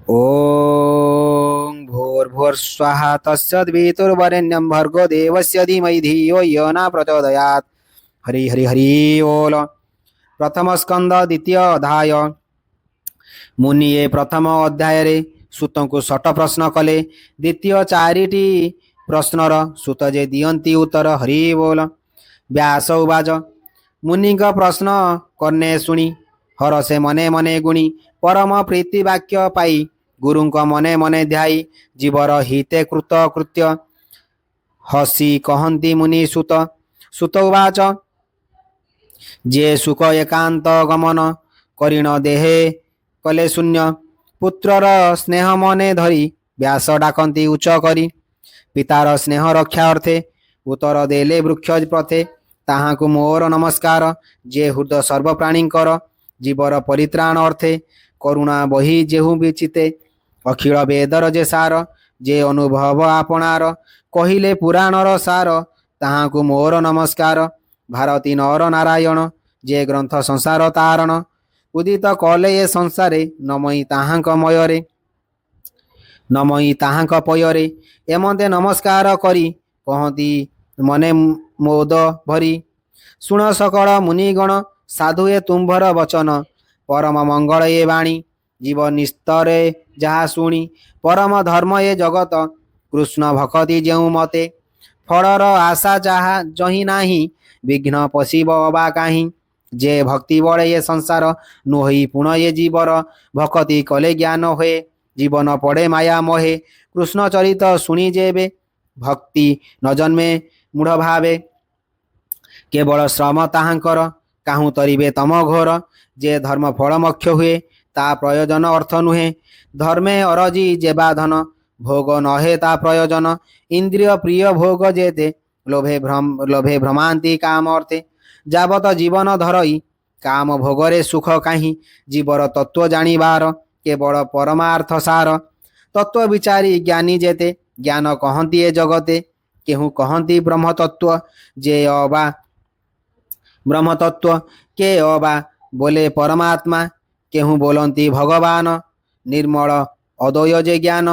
ओम भूर्भुवस्वः तत्सवितुर्वरेण्यं भर्गो देवस्य धीमहि धियो यो न प्रचोदयात्। हरि हरि हरि बोल। प्रथम स्कंद द्वितीय अध्याय। मुनि ए प्रथम अध्याय सूत को 6 प्रश्न कले। द्वितीय 4टी प्रश्नर सूत जे दियंती उत्तर। हरि बोल। व्यास उवाच मुनि प्रश्न कर्णे शुणी हरसे मने मने गुणी परम प्रीति वाक्य पाई गुरुଙ୍କ मने मने ध्याई जीवर हिते कृत कृत्य हसी कहती मुनि सुत। सुत उवाच जे सुख एकांत गमन करिण देहे कले शून्य पुत्रर स्नेह मने धरी व्यास डाकती उच्च करी पितार स्नेह रक्षा अर्थे उत्तर देले वृक्ष प्रथे ताहाकु मोर नमस्कार जे हृदय सर्वप्राणीकर जीवर परित्राण अर्थे करुणा बही जेहु विचिते अखिल वेदर जे सार जे अनुभव आपणार कहिले पुराणर सार ताहाकु मोर नमस्कार भारती नर नारायण जे ग्रंथ संसार तारण उदित कले ए संसारे नमई ताहांक मୟରେ नमई ताहांक पୟରେ एमते नमस्कार करी कहती मने मोद भरी शुण सकल मुनिगण साधु ए तुम्भर वचन परम मंगल ए वाणी जीव निस्तरे जहा शुणी परम धर्म ए जगत कृष्ण भक्ति जेउ मते फलर आशा जहा जही नाही विघ्न पशिब अबा काहीं जे भक्ति बड़े ये संसार नोही पुण ये जीवर भक्ति कले ज्ञान हुए जीवन पड़े माया मोहे कृष्ण चरित शुणी जेबे भक्ति न जन्मे मूढ़ भावे केवल श्रम ताहांकर काहू तरिबे तम घोर जे धर्म फल मक्ष हुए ता प्रयोजन अर्थ नुहे धर्मे अरजी जेबा धन भोग नहे ता प्रयोजन इंद्रिय प्रिय भोग जेते लोभे भ्रमांति काम अर्थे जावत जीवन धरई काम भोगरे सुख काहीं जीवर तत्व जानिबार केवल परमार्थ सार तत्व विचारी ज्ञानी जेते ज्ञान कहती ए जगते केहू कहती ब्रह्म तत्व जे अबा ब्रह्म तत्व के अबा बोले परमात्मा केहू बोलती भगवान निर्मल अद्वय जे ज्ञान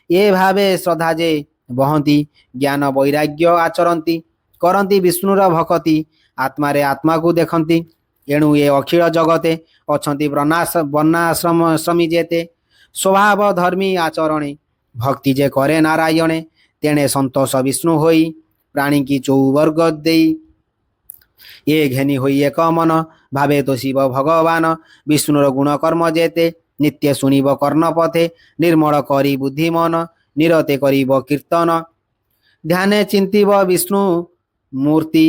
ये भावे श्रद्धा जे बहती ज्ञान वैराग्य आचरती करती विष्णुर भक्ति आत्मारे आत्मा को देखती एणु ये अखिल जगते अच्छी वर्णाश्रम श्रमी जेते स्वभाव धर्मी आचरणे भक्ति जे करे नारायणे तेणे संतोष विष्णु होई प्राणी की चौवर्ग देई ये घेनी होई एक मन भावे तो शिव भगवान विष्णुर गुण कर्म जेते नित्य शुणिब कर्ण पथे निर्मल करी बुद्धि मन निरते करिब कीर्तन ध्याने चिंतिब विष्णु मूर्ति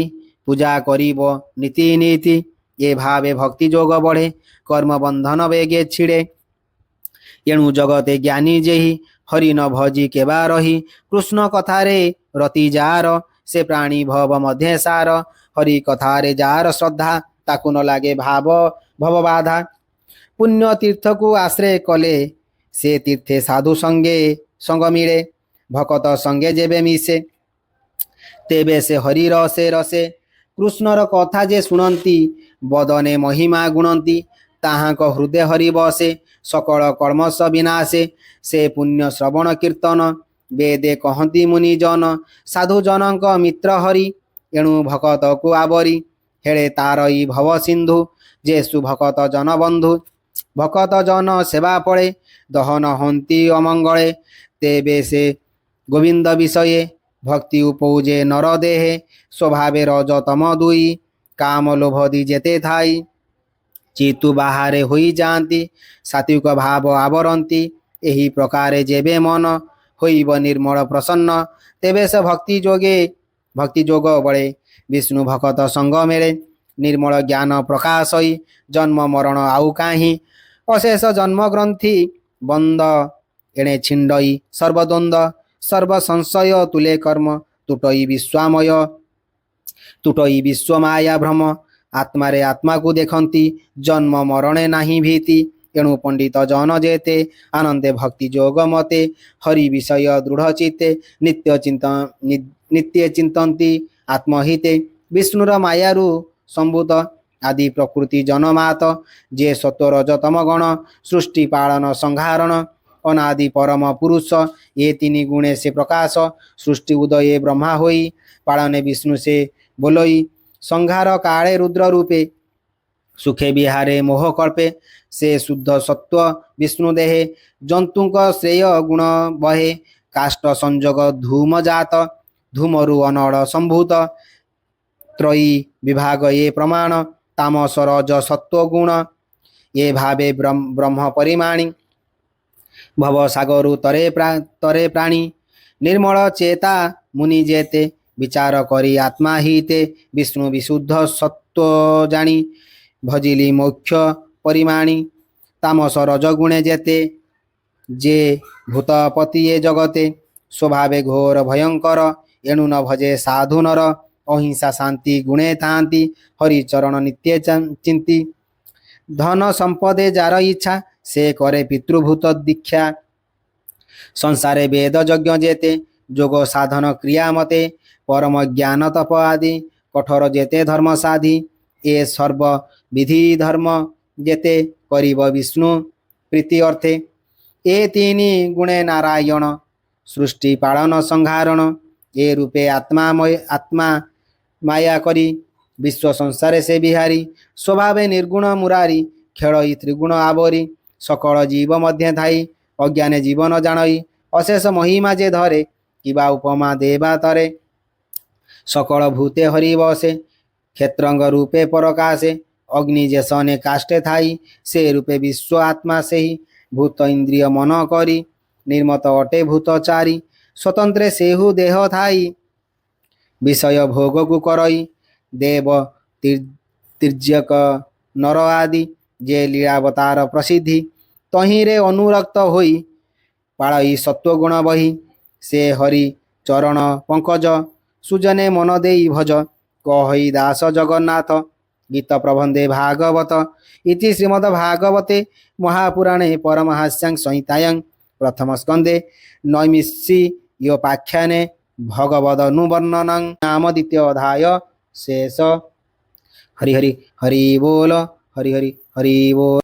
पूजा करिब नीति नीति ये भावे भक्ति जोग बढ़े कर्म बंधन वेगे छिड़े एणु जगते ज्ञानी जेहि हरि न भजी केबा रही कृष्ण कथारे रति जार से प्राणी भव मध्य सार हरि कथारे जार श्रद्धा ताकु न लागे भाव भव बाधा पुण्य तीर्थ को आश्रय कले से तीर्थे साधु संगे संग मिले भकत संगे जेबे मिसे तेबे से हरि रसे रसे कृष्णर कथा जे शुणती बदने महिमा गुणती ताहाक हृदय हरि बसे सकल कर्मस विनाशे से पुण्य श्रवण कीर्तन वेदे कहती मुनिजन साधु जनक मित्र हरि एणु भकत को आवरी हेळे तारई भव सिंधु जे सुभकत जन बंधु भकत जन सेवा पड़े दहन हंती अमंगले तेबे से गोविंद विषये भक्ति उपौजे नर देहे स्वभावे रजतम दुई काम लोभदी जेते थाई चितु बाहारे होई जाती सात्विक भाव आवरती एही प्रकारे जेबे मन होइब निर्मल प्रसन्न तेबे से भक्ति जोग बड़े विष्णु भकत संग मेले निर्मल ज्ञान प्रकाशई जन्म मरण आउ काहीं अशेष जन्म ग्रंथि बंद एणे छिंडई सर्वद्वंद सर्व संशय तुले कर्म तुटई विश्वमाया भ्रम आत्मारे आत्मा को देखती जन्म मरणे नाही भीति एणु पंडित जन जेते आनंदे भक्ति जोग मते हरि विषय दृढ़ चित्ते नित्य चिंतन्ति आत्महिते विष्णुर मायारु संभूत आदि प्रकृति जनमात जे सत्व रजतम गण सृष्टि पालन संहारण अनादि परम पुरुष। ये तीन गुणे से प्रकाश। सृष्टि उदये ब्रह्मा होई, पालने विष्णु से बोलोई, संहार काले रुद्र रूपे, सुखे विहारे मोह कल्पे। से शुद्ध सत्व विष्णु देहे, जंतुक श्रेय गुण बहे। काष्ट संजोग धूम जात, धूमरु अनड़ संभूत। त्रयी विभाग ये प्रमाण, तामस रज सत्व गुण। ये भावे ब्रह्म परिमाणी, भव सागरु तरे प्राणी। निर्मल चेता मुनि जेते, विचार करी आत्मा हिते। विष्णु विशुद्ध सत्व जानी, भजिली मोक्ष परिमाणी। तामस रजगुणे जेते, जे भूतपति ये जगते। स्वभावे घोर भयंकर, एणु न भजे साधु नर। अहिंसा शांति गुणे थांती, हरिचरण नित्य चिंती। धन संपदे जार इच्छा, से करे पितृभूत दीक्षा। संसारे वेद यज्ञ जेते, जोग साधन क्रिया मते। परम ज्ञान तप आदि, कठोर जेते धर्म साधि। ए सर्व विधि धर्म जेते, करिब विष्णु प्रीति अर्थे। ए तीनि गुणे नारायण, सृष्टि पालन संहारण। ए रूपे आत्मा माया करी, विश्व संसारे से बिहारी। स्वभावे निर्गुण मुरारी, खेलई त्रिगुण आवरी। सकल जीव मध्य धाई, अज्ञाने जीवन जानई। अशेष महिमा जे धरे, किबा उपमा देवा तरे। सकल भूते हरि बसे, क्षेत्रंग रूपे प्रकाशे। अग्नि जे सने काष्टे थाई, से रूपे विश्व आत्मा से ही। भूत इंद्रिय मन करी, निर्मत अटे भूत चारी। स्वतंत्रे सेहु देह थाई, विषय भोग को करई। देव तिर्यक नर आदि, जे लीलावतार प्रसिद्धि। तहिरे अनुरक्त होई, पाळई सत्वगुण बही। से हरि चरण पंकज, सुजने मन देई भज। कहई दास जगन्नाथ, गीत प्रबंधे भागवत। इति श्रीमद् भागवते महापुराणे परमहास्यां संहितायां प्रथम स्कंदे नैमिषीयोपाख्याने भगवदनुवर्णनं नाम द्वितीय अध्याय शेष। हरि हरि हरि बोल, हरि हरि हरि बोल।